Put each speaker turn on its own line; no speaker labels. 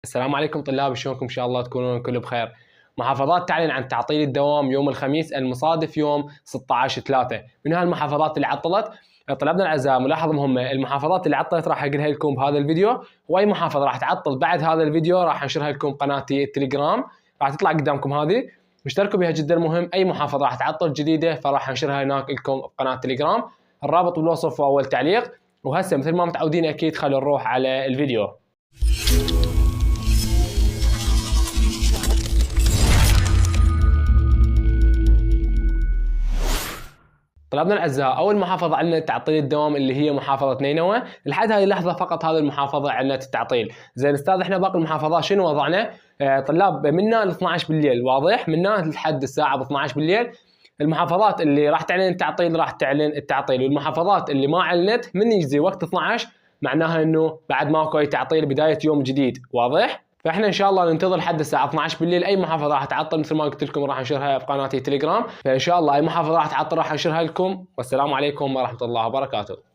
السلام عليكم طلاب، شلونكم؟ ان شاء الله تكونون كل بخير. محافظات تعلن عن تعطيل الدوام يوم الخميس المصادف يوم 16/3. من هالمحافظات اللي عطلت طلابنا الاعزاء، ملاحظه مهمه، المحافظات اللي عطلت راح اقولها لكم بهذا الفيديو، واي محافظه راح تعطل بعد هذا الفيديو راح انشرها لكم قناتي التليجرام، راح تطلع قدامكم هذه، اشتركوا بها جدا مهم. اي محافظه راح تعطل جديده فراح انشرها هناك لكم بقناه التليجرام، الرابط بالوصف واول تعليق. وهسه مثل ما متعودين اكيد خلينا نروح على الفيديو. طلابنا الاعزاء، اول محافظه عندنا تعطيل الدوام اللي هي محافظه نينوى. لحد هذه اللحظه فقط هذه المحافظه عندنا التعطيل. زين استاذ، احنا باقي المحافظات شنو وضعنا؟ طلاب منا ل 12 بالليل، واضح؟ منا لحد الساعه 12 بالليل. المحافظات اللي راح تعلن التعطيل راح تعلن التعطيل، والمحافظات اللي ما اعلنت من يجزي وقت 12 معناها انه بعد ماكو اي تعطيل، بدايه يوم جديد، واضح؟ فاحنا ان شاء الله ننتظر لحد الساعه 12 بالليل. اي محافظه راح تعطل مثل ما قلت لكم راح انشرها بقناتي تليجرام، فان شاء الله اي محافظه راح تعطل راح انشرها لكم. والسلام عليكم ورحمه الله وبركاته.